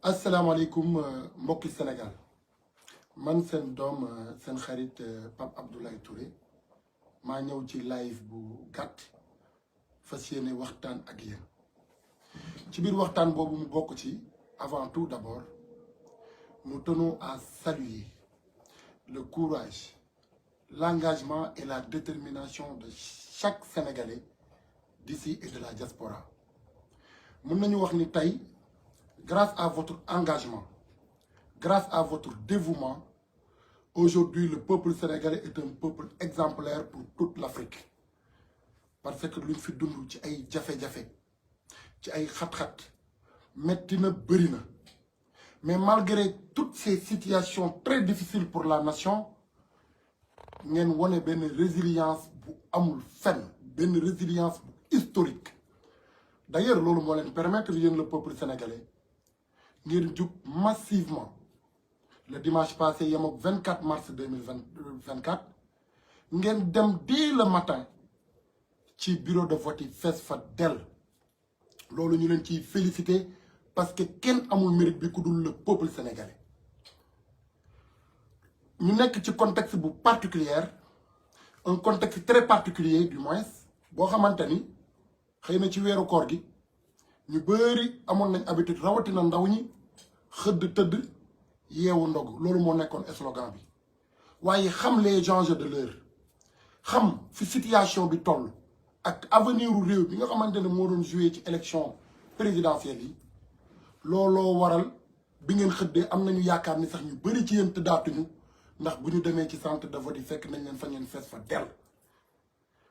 asalaamaaleykum mbokki Sénégal man seen doom seen xarit Pape Abdoulaye Touré maa ñëw ci live bu gàtt fas yéene waxtaan ak yéen ci biir waxtaan boobu mu bokk ci avant tout d'abord nous tenons à saluer le courage, l'engagement et la détermination de chaque Sénégalais d'ici et de la diaspora mën nañu wax ni tey grâce à votre engagement, grâce à votre dévouement, aujourd'hui le peuple sénégalais est un peuple exemplaire pour toute l'Afrique. Parce que luñ fi dund ci ay jafe-jafe ci ay xat-xat metti na bëri na mais malgré toutes ces situations très difficiles pour la nation ngeen wone benn résilience bu amul fenn benn résilience bu historique. D'ailleurs loolu moo leen permettre yéen le peuple sénégalais ngeen jug massivement le dimanche passé yem ak 24 mars 2024 ngeen dem dès le matin ci bureau de vote yi fees fa del loolu ñu leen ciy félicité parce que kenn amul mérite bi ku dul le peuple sénégalais. ñu nekk ci contexte bu particulier, un contexte très particulier du moins boo xamante ni xëy na ci weeru koor gi ñu bëri amoon nañ habitude rawatina ndaw ñi xëdd tëdd yeewu ndog loolu moo nekkoon slogan bi waaye xam les enjeux de l'heure xam fi situation bi toll ak avenir u réew bi nga xamante ne moo doon joué ci élection présidentielle yi looloo waral bi ngeen xëddee am nañu yaakaar ni sax ñu bëri ci yéen tëddaatuñu ndax bu ñu demee ci centre de vote yi fekk nañ leen fa ngeen fees fa del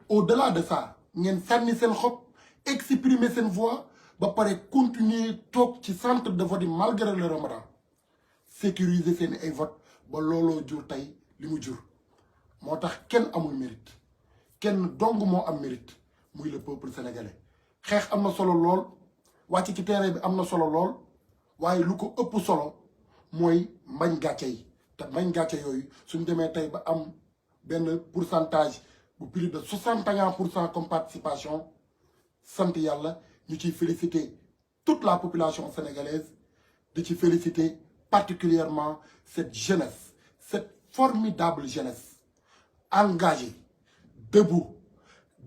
au-delà de ça ngeen sànni seen xob exprimer seen voix ba pare continuer toog ci centre de vote yi malgré le ramadan sécuriser seen ay vote ba looloo jur tey li mu jur moo tax kenn amul mérite kenn dong moo am mérite muy le peuple sénégalais. xeex am na solo lool wàcc ci terrain bi am na solo lool waaye lu ko ëpp solo mooy mbañ gàcce yi te mbañ gàcce yooyu suñ demee tey ba am benn pourcentage bu plus de 61% comme participation sant yàlla ñu ciy féliciter toute la population sénégalaise di ci féliciter particulièrement cette jeunesse, cette formidable jeunesse engagée, debout,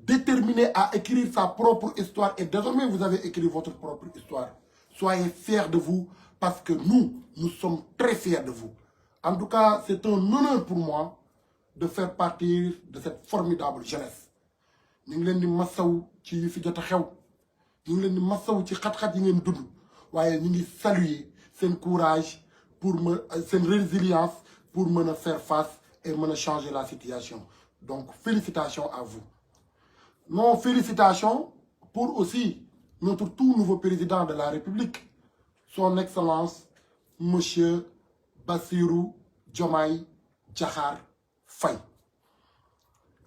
déterminée à écrire sa propre histoire. Et désormais, vous avez écrit votre propre histoire. Soyez fiers de vous parce que nous sommes très fiers de vous. En tout cas, c'est un honneur pour moi de faire partie de cette formidable jeunesse. ñu ngi leen di masaw ci yi fi jot a xew ñu ngi leen di masaw ci xat-xat yi ngeen dund waaye ñu ngi saluer seen courage pour seen résilience pour mën a faire face et mën a changer la situation. Donc félicitations à vous. Nos félicitations pour aussi notre tout nouveau président de la République, son excellence monsieur Bassirou Diomaye Diakhar Faye.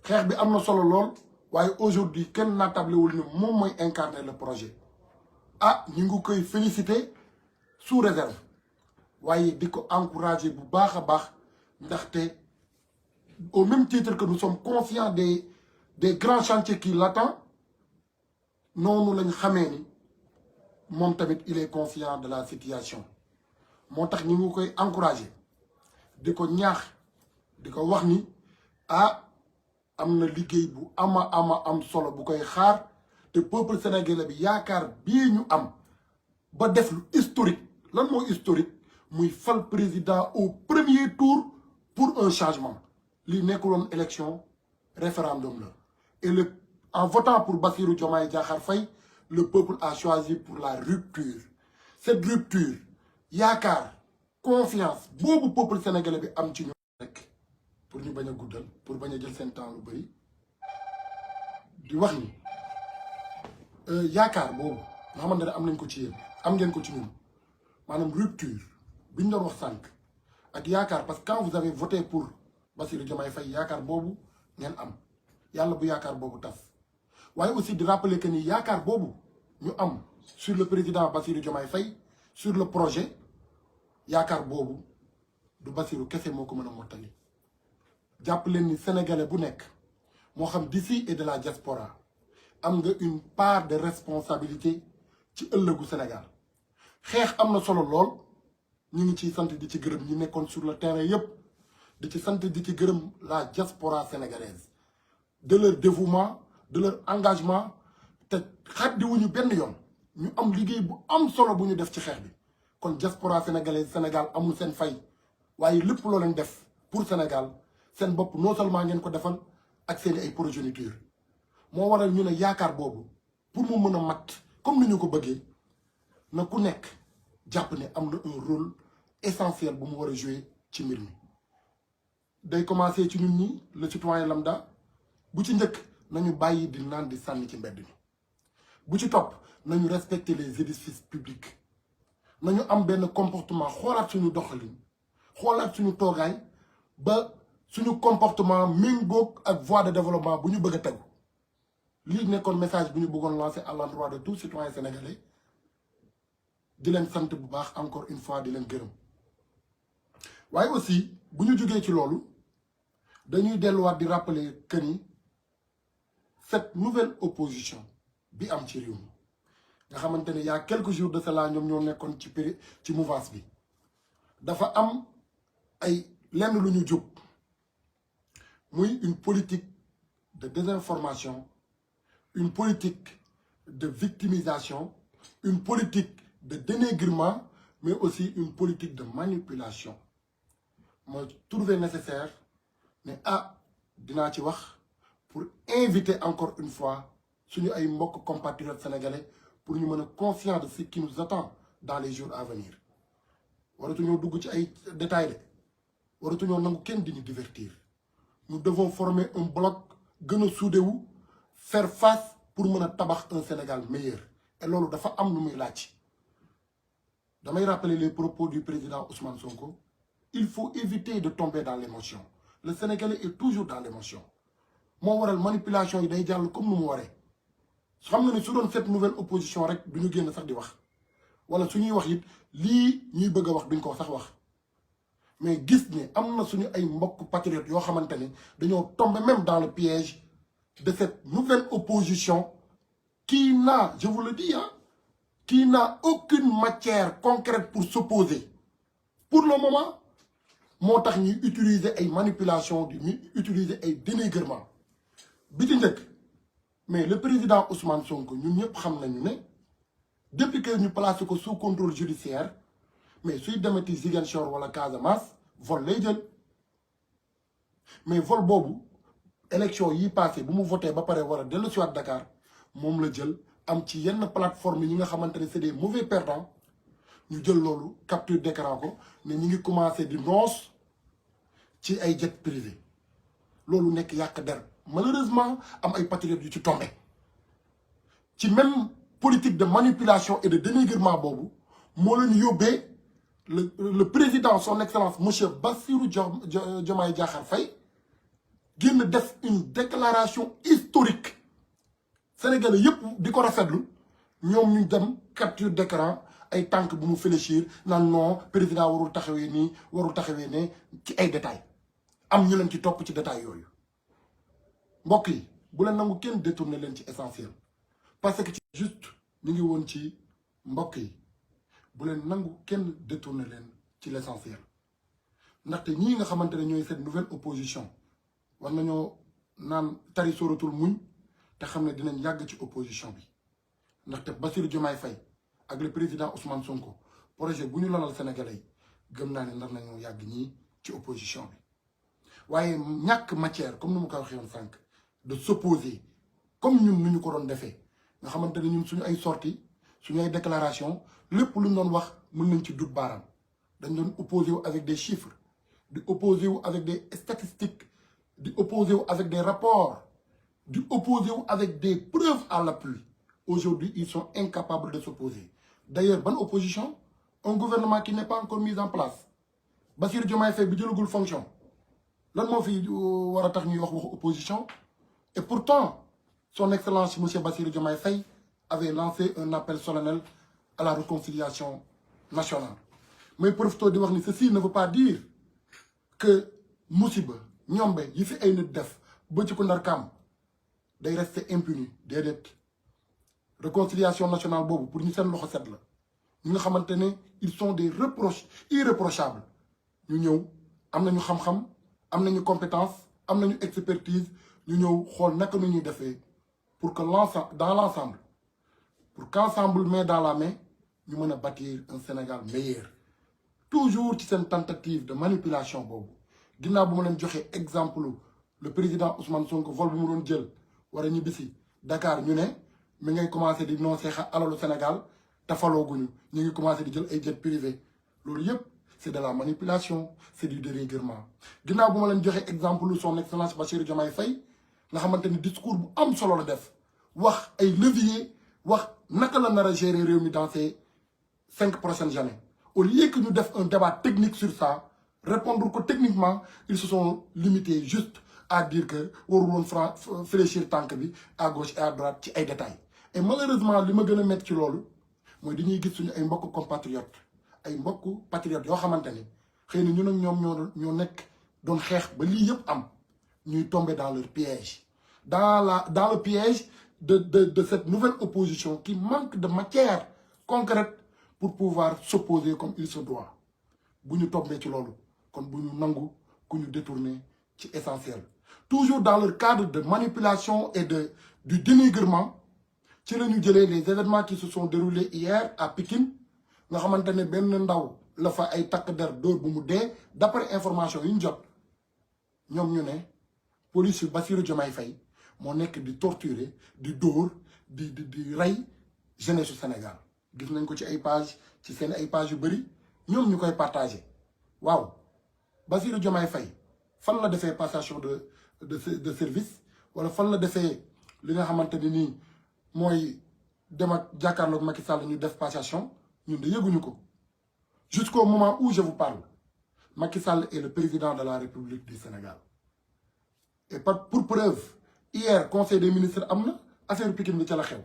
xeex bi am na solo lool waaye aujourd'hui kenn naatablewul ni moom mooy incarner le projet. ñu ngi koy féliciter sous réserve waaye di ko encourager bu baax a baax ndaxte au même titre que nous sommes conscients des grands chantiers qui l'attendent noonu lañ xamee ni moom tamit il est conscient de la situation moo tax ñu ngi koy encourager di ko ñaax di ko wax ni am na liggéey bu am solo bu koy xaar te peuple sénégalais bi yaakaar bii ñu am ba def lu historique. Lan moo historique muy fal président au premier tour pour un changement li nekkuloon élection référendum la et en votant pour Bassirou Diomaye Diakhar Faye le peuple a choisi pour la rupture. Cette rupture yaakaar confiance boobu peuple sénégalais bi am ci ñu rek pour ñu bañ a guddal pour bañ a jël seen temps lu bëri di wax ni yaakaar boobu nga xamante ne am nañ ko ci yéen am ngeen ko ci ñun maanaam rupture bi ñu doon wax sànq ak yaakaar parce que quand vous avez voté pour Bassirou Diomaye Faye yaakaar boobu ngeen am yàlla bu yaakaar boobu tas waaye aussi di rappeler que ni yaakaar boobu ñu am sur le président Bassirou Diomaye Faye sur le projet yaakaar boobu du Bassirou kese moo ko mën a mottali. jàpp leen ni sénégalais bu nekk moo xam d'ici et de la diaspora am nga une part de responsabilité ci ëllëgu Sénégal xeex am na solo lool ñu ngi ciy sant di ci gërëm ñi nekkoon sur le terrain yépp di ci sant di ci gërëm la diaspora sénégalaise de leur dévouement de leur engagement te xaddiwuñu benn yoon ñu am liggéey bu am solo bu ñu def ci xeex bi kon diaspora sénégalaise Sénégal amul seen fay waaye lépp loo leen def pour Sénégal seen bopp non seulement ngeen ko defal ak seen ay progéniture moo waral ñu ne yaakaar boobu pour mu mën a mat comme ni ñu ko bëggee na ku nekk jàpp ne am na un rôle essentiel bu mu war a jouer ci mbir mi day commencer ci ñun ñi le citoyen lambda bu ci njëkk nañu bàyyi di naan di sànni ci mbedd mi bu ci topp nañu respecter les édifices publics nañu am benn comportement xoolaat suñu doxalin xoolaat suñu toogaay ba suñu comportement méngoog ak voie de développement bu ñu bëgg a tegu lii nekkoon message bu ñu bëggoon lancer à l'endroit de tous citoyens sénégalais di leen sant bu baax encore une fois di leen gërëm waaye aussi bu ñu jógee ci loolu dañuy delluwaat di rappeler que ni cette nouvelle opposition bi am ci réew mi nga xamante ne y a quelques jours de cela ñoom ñoo nekkoon ci mouvance bi dafa am ay lenn lu ñu jóg muy une politique de désinformation une politique de victimisation une politique de dénigrement mais aussi une politique de manipulation ma trouvé nécessaire ne dinaa ci wax pour inviter encore une fois suñu ay mbokk compatriotes sénégalais pour ñu mën a conscient de ce qui nous attend dans les jours à venir waratuñoo dugg ci ay détails de waratuñoo nangu kenn di ñu divertir nous devons former un bloc gën a soudé wu faire face pour mën a tabax un Sénégal meilleur et loolu dafa am lu muy laaj damay rappeler les propos du président Ousmane Sonko il faut éviter de tomber dans l'émotion le Sénégalais est toujours dans l'émotion moo waral manipulation yi day jàll comme nu mu waree xam nga ne su doon cette nouvelle opposition rek du ñu génn sax di wax wala su ñuy wax it lii ñuy bëgg a wax duñ ko sax wax mais gis ne am na suñu ay mbokk patriotes yoo xamante ne dañoo tomber même dans le piège de cette nouvelle opposition qui n'a, je vous le dis, qui n'a aucune matière concrète pour s'opposer. Pour le moment, moo tax ñuy utiliser ay manipulation di utiliser ay dénigrement bi ci njëkk mais le président Ousmane Sonko ñun ñëpp xam nañu ne depuis que ñu placé ko sous contrôle judiciaire mais suy demati Ziguinchor wala Casamance vol lay jël mais vol boobu élection yi passé bu mu voté ba pare war a dellu si waat Dakar moom la jël am ci yenn plateforme yi nga xamante ne c'est des mauvais perdants ñu jël loolu capture d'écran ko ne ñu ngi commencé di noos ci ay jet privé loolu nekk yàq der malheureusement am ay patriotes yu ci tombé ci même politique de manipulation et de dénigrement boobu moo leen yóbbee le président son excellence monsieur Bassirou Diomaye Diakhar Faye génn def une déclaration historique sénégalais yëpp di ko rafetlu ñoom ñu dem capture d'écran ay tànk bu mu fléchir naan non président warul taxawee nii warul taxawee ne ci ay détails am ñu leen ci topp ci détails yooyu mbokk yi bu leen nangu kenn détourné leen ci essentiel parce que ci juste ñu ngi woon ci mbokk yi bu leen nangu kenn détourné leen ci l'essentiel ndaxte ñii nga xamante ne ñooy cette nouvelle opposition war nañoo naan tari sóoratul muñ te xam ne dinañ yàgg ci opposition bi ndaxte Bassirou Diomaye Faye ak le président Ousmane Sonko projet bu ñu lalal Sénégalais yi gëm naa ne nar nañoo yàgg ñii ci opposition bi waaye ñàkk matière comme ni mu ko waxee woon sànq de s'opposer comme ñun nu ñu ko doon defee nga xamante ne ñun suñu ay sorties suñu ay déclaration lépp lu ñu doon wax mën nañ ci dut baaraam dañ doon opposé wu avec des chiffres di opposé wu avec des statistiques di opposé wu avec des rapports di opposé wu avec des preuves à l'appui aujourd'hui ils sont incapables de s'opposer d'ailleurs ban opposition un gouvernement qui n'est pas encore mis en place Bassirou Diomaye Faye bi jëlagul fonction lan moo fi war a tax ñuy wax opposition et pourtant son excellence monsieur Bassirou Diomaye Faye avait lancé un appel solennel à la réconciliation nationale mais profito di wax ni ceci ne veut pas dire que musiba ñombe yi fi ay nit def ba ci ko ndar kam day rester impuni déedéet réconciliation nationale boobu pour ñu seen loxo set la ñi nga xamante ne ils sont des irréprochables ñu ñëw am nañu xam-xam am nañu compétence am nañu expertise ñu ñëw xool naka nu ñuy defee pour que l'ensemble dans l'ensemble pour qu'ensemble main dans la main ñu mën a bâtir un Sénégal meilleur toujours ci seen tentative de manipulation boobu ginnaaw bu ma leen joxee exemple le président Ousmane Sonko vol bu mu doon jël war a ñibbisi Dakar ñu ne mi ngay commencé di non seexa alalu Sénégal te falooguñu ñu ngi commencé di jël ay jet privé loolu yëpp c'est de la manipulation c'est du dérèglement ginnaaw bu ma leen joxee exemple son excellence Bassirou Diomaye Faye nga xamante ni discours bu am solo la def wax ay levier wax naka la nar a gérer réew mi dans ces 5 prochaines années au lieu que ñu def un débat technique sur ça répondre ko techniquement ils se sont limités juste à dire que waru woon fléchir tànk bi à gauche et à droite ci ay détails et malheureusement li ma gën a métti ci loolu mooy dañuy gis suñu ay mbokk compatriotes ay mbokk patriotes yoo xamante ni xëy na ñun ak ñoom ñoo nekk doon xeex ba lii yëpp am ñuy tomber dans leur piège dans le piège de cette nouvelle opposition qui manque de matière concrète pour pouvoir s'opposer comme il se doit bu ñu tombee ci loolu kon bu ñu nangu ku ñu détourner ci essentiel toujours dans le cadre de manipulation et du dénigrement ci la ñu jëlee les événements qui se sont déroulés hier à Pikine nga xamante ne benn ndaw la fa ay takk der dóor bu mu dee d'après information yu ñu jot ñoom ñu ne police yu Bassirou Diomaye Faye moo nekk di torturer di dóor di rey jeunesse su Sénégal gis nañ ko ci ay page ci seen ay page yu bëri ñoom ñu koy partagé waaw Bassirou Diomaye Faye fan la defee passation de service wala fan la defee li nga xamante ni nii mooy dem ak jàkkaarloog Macky Sall ñu def passation ñun de yëguñu ko jusqu'au moment où je vous parle Macky Sall est le président de la République du Sénégal et pour preuve hier conseil des ministres am na affaire Pikine bi ca la xew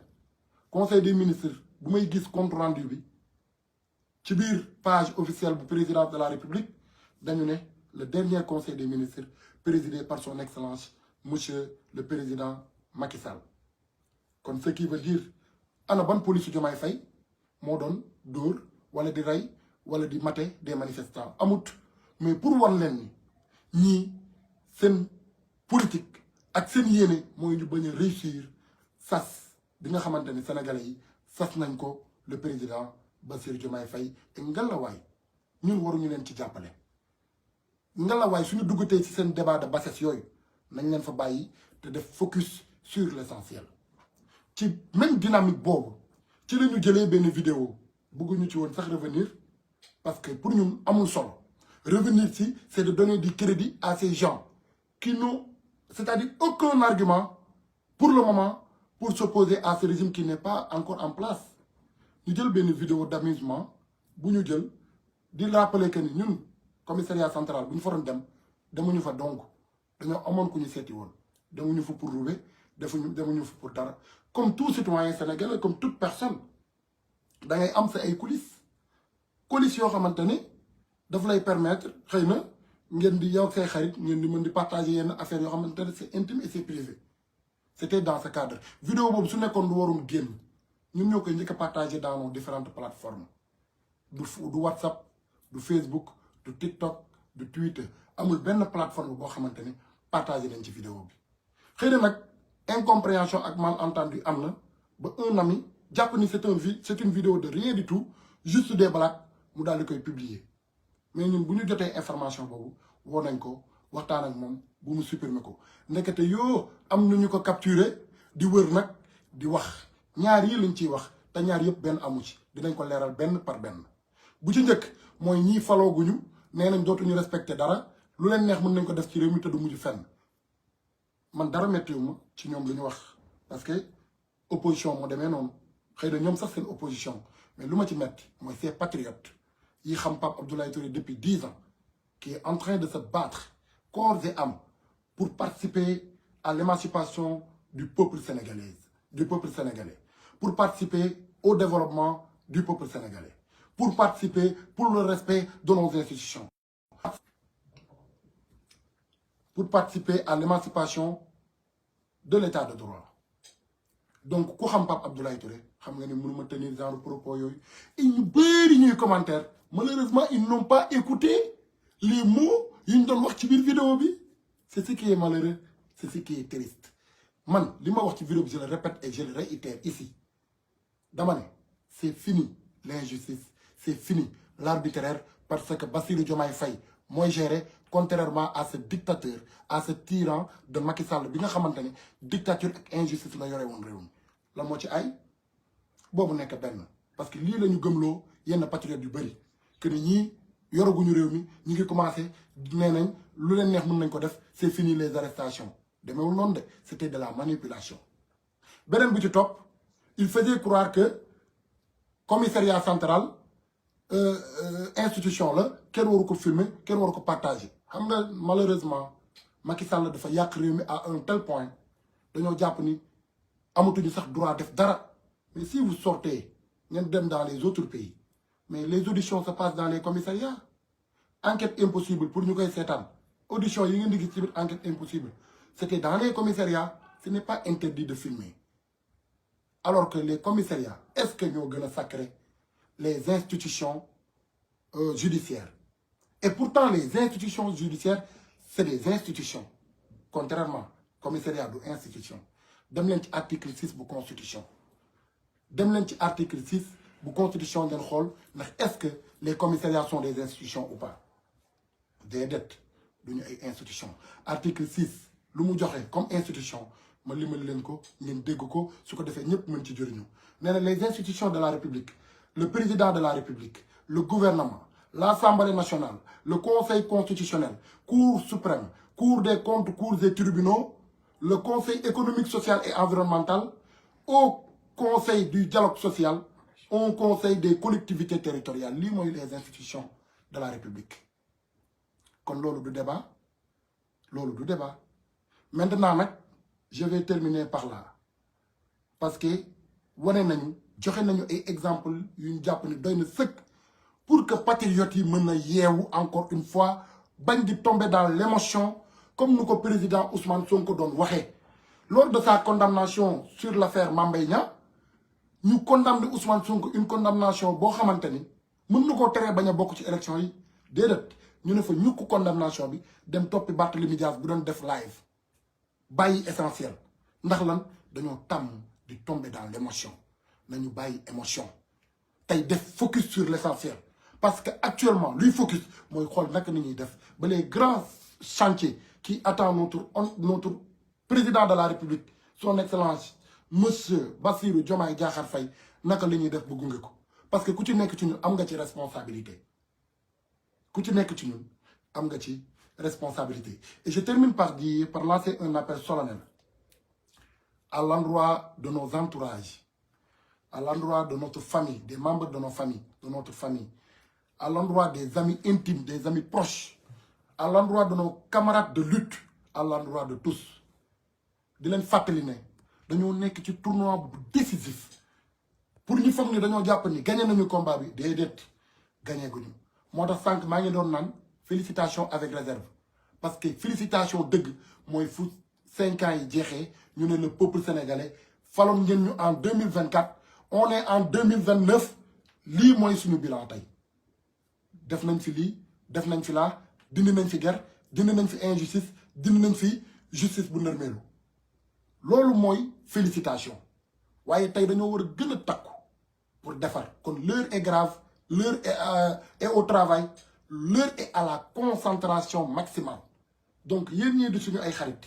conseil des ministres bu may gis compte rendu bi ci biir page officielle bu président de la République dañu ne le dernier conseil des ministres présidé par son excellence monsieur le président Macky Sall kon ce qui veut dire ana ban police Diomaye Faye moo doon dóor wala di rey wala di mater des manifestants amut mais pour wan leen ni ñii seen politique ak seen yéene mooy ñu bañ a réussir sas bi nga xamante ni sénégalais yi sas nañ ko le président Bassirou Diomaye Faye et ngalawaay ñun waruñu leen ci jàppale ngalawaay suñu duggatee ci seen débat de bassesse yooyu nañ leen fa bàyyi te def focus sur l'essentiel ci même dynamique boobu ci la ñu jëlee benn vidéo bëgguñu ci woon sax revenir parce que pour ñun amul solo revenir ci c'est de donner du crédit à ces gens qui n'ont c'est-à-dire aucun argument pour le moment pour s'opposer à ce régime qui n'est pas encore en place ñu jël benn vidéo d'amusement bu ñu jël di rappeler que ni ñun commissariat central bu ñu fa doon demuñu fa donc dañoo amoon ku ñu seeti woon demuñu fa pour rouler demuñu fa pour dara comme tout citoyen sénégalais comme toute personne da ngay am sa ay coulisses yoo xamante ni daf lay permettre xëy na ngeen di yow ak say xarit ngeen di mën di partager yenn affaires yoo xamante ne c'est intime et c'est privé c'était dans ce cadre vidéo boobu su nekkoon lu waroon génn ñun ñoo koy njëkk a partager dans nos différentes plateformes du WhatsApp du Facebook du TikTok du Twitter amul benn plateforme boo xamante ne partager nañ ci vidéo bi xëy na nag incompréhension ak malentendu am na ba un ami jàpp ni c'est une vidéo de rien du tout juste des blagues mu daal di koy publier mais ñun bu ñu jotee information boobu woo nañ ko waxtaan ak moom bu mu supprimer ko ndekete yoo am nañu ko capturer di wër nag di wax ñaar yi lañ ciy wax te ñaar yëpp benn amu ci dinañ ko leeral benn par benn bu ci njëkk mooy ñii falooguñu nee nañ dootuñu respecté dara lu leen neex mën nañ ko def ci réew mi te du mujj fenn man dara méttiwuma ci ñoom lu ñu wax parce que opposition moo demee noonu xëy na ñoom sax seen opposition mais lu ma ci metti mooy ces patriotes yi xam Pape Abdoulaye Touré depuis 10 ans qui est en train de se battre corps et âme pour participer à l'émancipation du peuple sénégalais, pour participer au développement du peuple sénégalais, pour participer pour le respect de nos institutions, pour participer à l'émancipation de l'état de droit. Donc ku xam Pape Abdoulaye Touré xam nga ne mënuma tenir genre propos yooyu et ñu bëri ñuy commentaire malheureusement ils n'ont pas écouté les mots yi ñu doon wax ci biir vidéo bi c'est ce qui est malheureux c'est ce qui est triste man li ma wax ci vidéo bi je le répète et je le réitère ici dama ne c'est fini l'injustice c'est fini l'arbitraire parce que Bassirou Diomaye Faye mooy gérer contrairement à ce dictateur à ce tyran de Macky Sall bi nga xamante ni dictature ak injustice la yore woon réew mi la moo ci ay boobu nekk benn parce que lii la ñu gëmloo yenn patriotes yu bëri que ni ñii yoraguñu réew mi ñi ngi commencé nee nañ lu leen neex mën nañ ko def c'est fini les arrestations demeewul noonu de c'était de la manipulation beneen bi ci topp il faisait croire que commissariat central institution la kenn waru ko filmer kenn waru ko partager xam nga malheureusement Macky Sall dafa yàq réew mi à un tel point dañoo jàpp ni amatuñu sax droit def dara mais si vous sortez ngeen dem dans les autres pays mais les auditions se passent dans les commissariats enquête impossible pour ñu koy seetaan audition yi ngeen di gis ci biir enquête impossible c'était dans les commissariats ce n'est pas interdit de filmer alors que les commissariats est-ce que ñoo gën a sacré les institutions judiciaires et pourtant les institutions judiciaires c'est des institutions contrairement commissariat du institution dem leen ci article 6 bu constitution dem leen ci article 6 bu constitution ngeen xool ndax est-ce que les commissariats sont des institutions ou pas déedéet duñu ay institutions article 6 lu mu joxe comme institution ma limal leen ko ngeen dégg ko su ko defee ñëpp mën ci jëriñu nee na les institutions de la République le président de la République le gouvernement l'Assemblée nationale le Conseil constitutionnel Cour suprême Cour des comptes cours et tribunaux le Conseil économique social et environnemental au Conseil du dialogue social au Conseil des collectivités territoriales lii mooy les institutions de la République kon loolu du débat maintenant nag je vais terminer par là parce que wane nañu joxe nañu ay exemple yu ñu jàpp ni doy na sëkk pour que patriotes yi mën a yeewu encore une fois bañ di tomber dans l'émotion comme nu ko président Ousmane Sonko doon waxee lors de sa condamnation sur l'affaire Mame Mbaye Niang ñu condamné Ousmane Sonko une condamnation boo xamante ni mën na koo teree bañ a bokk ci élection yi déedéet ñu ne fa ñukk condamnation bi dem toppi Barthélémy Dias bu doon def live bàyyi essentiel ndax lan dañoo tàmm di tomber dans l'émotion nañu bàyyi émotion tey def focus sur l'essentiel parce que actuellement luy focus mooy xool naka ni ñuy def ba les grands chantiers qui attend notre président de la République son excellence monsieur Bassirou Diomaye Diakhar Faye naka la ñuy def ba gunge ko parce que ku ci nekk ci ñun am nga ci responsabilité et je termine par lancer un appel solennel à l'endroit de nos entourages à l'endroit de notre famille des membres de nos familles de notre famille à l'endroit des amis intimes des amis proches à l'endroit de nos camarades de lutte à l'endroit de tous di leen fàttali ne dañoo nekk ci tournoi bu décisif pour ñu foog ni dañoo jàpp ni gagné nañu combat bi déedéet gagné guñu moo tax sànq maa ngi doon naan félicitations avec réserve parce que félicitations dëgg mooy fu 5 ans yi jeexee ñu ne le peuple sénégalais faloon ngeen ñu en 2024 on est en 2029 lii mooy suñu bilan tey def nañ fi lii def nañ fi laa dindi nañ fi guerre dindi nañ fi injustice dindi nañ fi justice bu nërmeelu loolu mooy félicitation waaye tey dañoo war a gën a takku pour defar kon l'heure est grave l'heure est au travail l'heure est à la concentration maximale donc yéen ñii di suñu ay xarit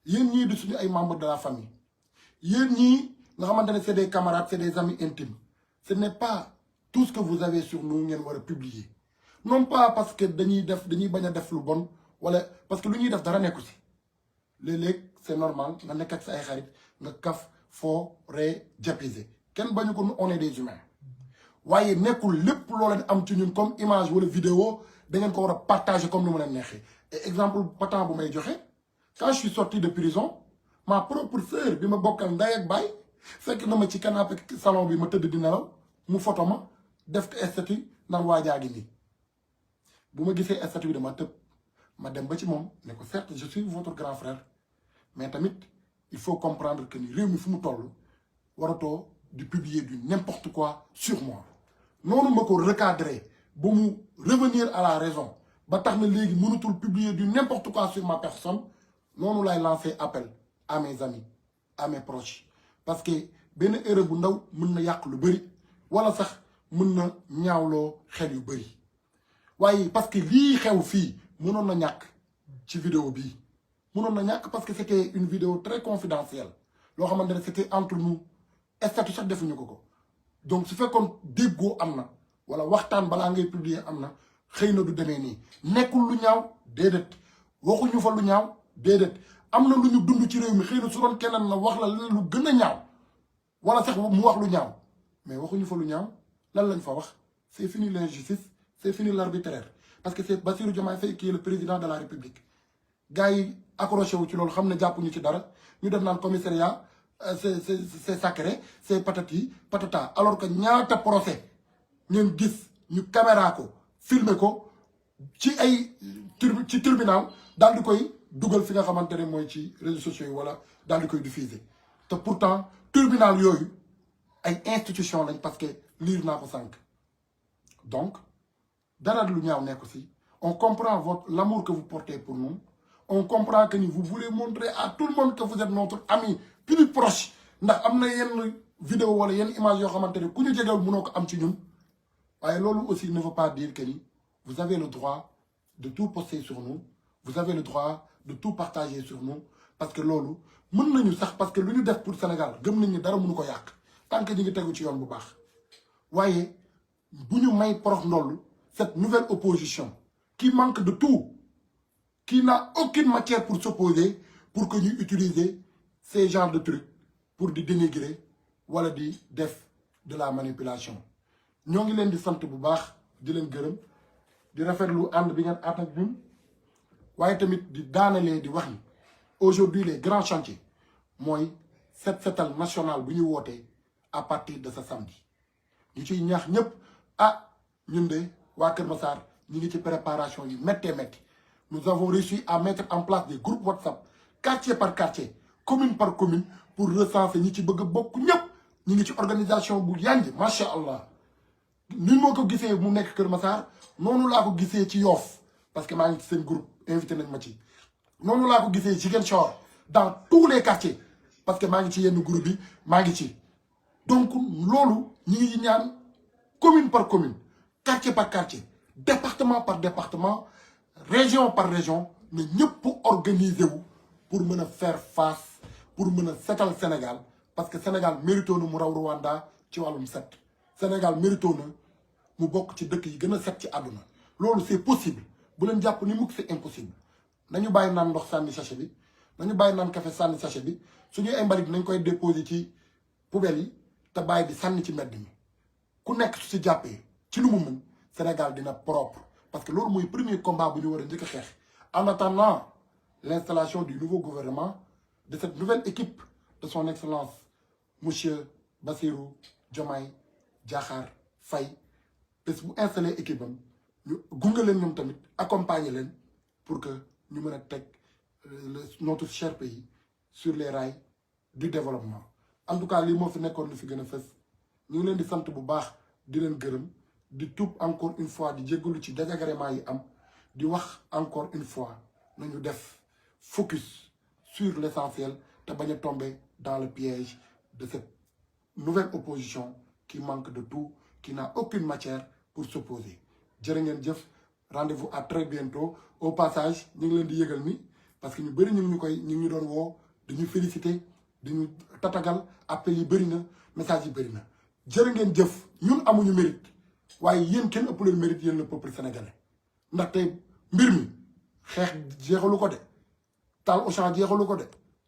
yéen ñii di suñu ay membres de la famille yéen ñii nga xamante ne c'est des camarades c'est des amis intimes ce n'est pas tout ce que vous avez sur nous ngeen war a publier non pas parce que dañuy bañ a def lu bon wala parce que lu ñuy def dara nekku si léeg-léeg c'est normal nga nekk ak sa ay xarit nga kaf foo ree japise kenn bañu ko on est des humains waaye nekkul lépp loo leen am ci ñun comme image wala vidéo da ngeen ko war a partager comme ni mu leen neexee et exemple patent bu may joxe quand je suis sorti de prison ma propre sœur bi ma bokkal ndey ak baay fekk na ma ci canapé salon bi ma tëdd di nelaw mu photo ma def ko statut naan waajaa gi nii bu ma gisee statut bi dama tëb ma dem ba ci moom ne ko certes je suis votre grand frère mais tamit il faut comprendre que ni réew mi fu mu toll waratoo de publier du n'importe quoi sur moi. Non, ma ko recadrer ba mu revenir à la raison ba tax na léegi mënutul publier du n'importe quoi sur ma personne. Non, lay lancer appel à mes amis, à mes proches, parce que benn erreur bu ndaw mën na yàq lu bëri wala sax mën na ñaawloo xel yu bëri waaye parce que lii xew fii mënoon na ñàkk ci vidéo bii mënoon na ñàkk parce que c'était une vidéo très confidentielle loo xamante ne c'était entre nous statut sax defuñu ko donc su fekkoon déggoo am na wala waxtaan balaa ngay publier am na xëy na du demee nii nekkul lu ñaaw déedéet waxuñu fa lu ñaaw déedéet am na lu ñu dund ci réew mi xëy na su doon keneen la wax la leneen lu gën a ñaaw wala sax mu wax lu ñaaw mais waxuñu fa lu ñaaw lan lañ fa wax c'est fini l'injustice c'est fini l'arbitraire parce que c'est Bassirou Diomaye Faye qui est le président de la République gars yi accroché wu ci loolu xam ne jàppuñu ci dara ñu def naan commissariat c'est sacré c'est patati patata alors que ñaata procès ngeen gis ñu caméra ko filmer ko ci ay ci tribunal daal di koy dugal fi nga xamante ne mooy ci réseaux sociaux yi wala daal di koy diffuser te pourtant tribunal yooyu ay institution lañ parce que lire naa ko sànq donc dara lu ñaaw nekk aussi on comprend l'amour que vous portez pour nous on comprend que vous voulez montrer à tout le monde que vous êtes notre ami plus proche ndax am na yenn vidéo wala yenn image yoo xamante ne ku ñu jegewul mënoo ko am ci ñun waaye loolu aussi ne veut pas dire que ni vous avez le droit de tout poster sur nous vous avez le droit de tout partager sur nous parce que loolu mën nañu sax parce que lu ñu def pour Sénégal gëm nañ ni dara mënu ko yàq tant que ñu ngi tegu ci yoon bu baax waaye bu ñu may porox ndollu cette nouvelle opposition qui manque de tout qui n'a aucune matière pour s'opposer pour que ñu utiliser ces genres de trucs pour di dénigrer wala di def de la manipulation ñoo ngi leen di sant bu baax di leen gërëm di rafetlu ànd bi ngeen ànd ak ñun waaye tamit di daanalee di wax ni aujourd'hui les grands chantiers mooy set setal national bu ñu wootee à partir de ce samedi ñu ciy ñaax ñëpp ñun de waa Kër Massar ñu ngi ci préparation yu méttee métti nous avons réussi à mettre en place des groupes WhatsApp quartier par quartier commune par commune pour recenser ñi ci bëgg a bokk ñëpp ñu ngi ci organisation bu yanj macha allah ni moo ko gisee mu nekk Kër Massar noonu laa ko gisee ci Yoff parce que maa ngi ci seen groupe invité nañ ma ci noonu laa ko gisee Ziguinchor dans tous les quartiers parce que maa ngi ci yenn groupe bi maa ngi ci donc loolu ñu ngi ñaan commune par commune quartier par quartier département par département région par région ne ñëpp organiser wu pour mën a faire face pour mën a setal Sénégal parce que Sénégal mérito na mu raw Rwanda ci wàllum set Sénégal mérito na mu bokk ci dëkk yi gën a set ci àdduna loolu c'est possible bu leen jàpp ni mukk c'est impossible nañu bàyyi naan ndox sànni sachet bi nañu bàyyi naan café sànni sachet bi suñuy ay mbalit nañ koy déposer ci poubelle yi te bàyyi di sànni ci mbedd mi ku nekk su si jàppee ci lu mu mën Sénégal dina propre parce que loolu mooy premier combat bu ñu war a njëkk a xeex en attendant l'installation du nouveau gouvernement de cette nouvelle équipe de son excellence monsieur Bassirou Diomaye Diakhar Faye bés bu installé équipe am ñu gunge leen ñoom tamit accompagner leen pour que ñu mën a teg notre cher pays sur les rails du développement en tout cas lii moo fi nekkoon lu fi gën a fës ñu ngi leen di sant bu baax di leen gërëm di tuub encore une fois di jéggalu ci désagrément yi am di wax encore une fois nañu def focus sur l'essentiel te bañ a tomber dans le piège de cette nouvelle opposition qui manque de tout qui n'a aucune matière pour s'opposer jërë ngeen jëf rendez-vous à très bientôt au passage ñu ngi leen di yëgal ni parce que ñu bëri ñu ngi ñu doon woo dañu féliciter dañu tatagal appel yi bëri na message yi bëri na jërë ngeen jëf ñun amuñu mérite waaye yéen kenn ëpp leen mérite yéen le peuple sénégalais ndaxte mbir mi xeex jeexalu ko de taal Auchan jeexalu ko de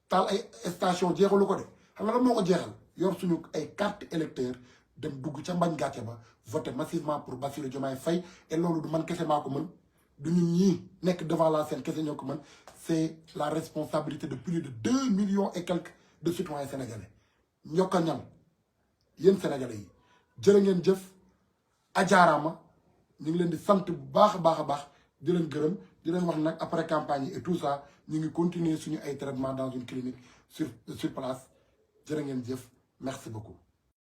taal ay station jeexalu ko de xam nga lan moo ko jeexal yor suñu ay carte électeur dem dugg ca mbañ gàcce ba voter massivement pour Bassirou Diomaye Faye et loolu du man kese maa ko mën du ñun ñii nekk devant la scène kese ñoo ko mën c'est la responsabilité de plus de 2 millions et quelques de citoyens sénégalais ñokk a ñam yéen sénégalais yi jërë ngeen jëf ajaaraama ñu ngi leen di sant bu baax a baax di leen gërëm di leen wax nag après campagne yi et tout ça ñu ngi continuer suñu ay traitement dans une clinique sur place jërë ngeen jëf merci beaucoup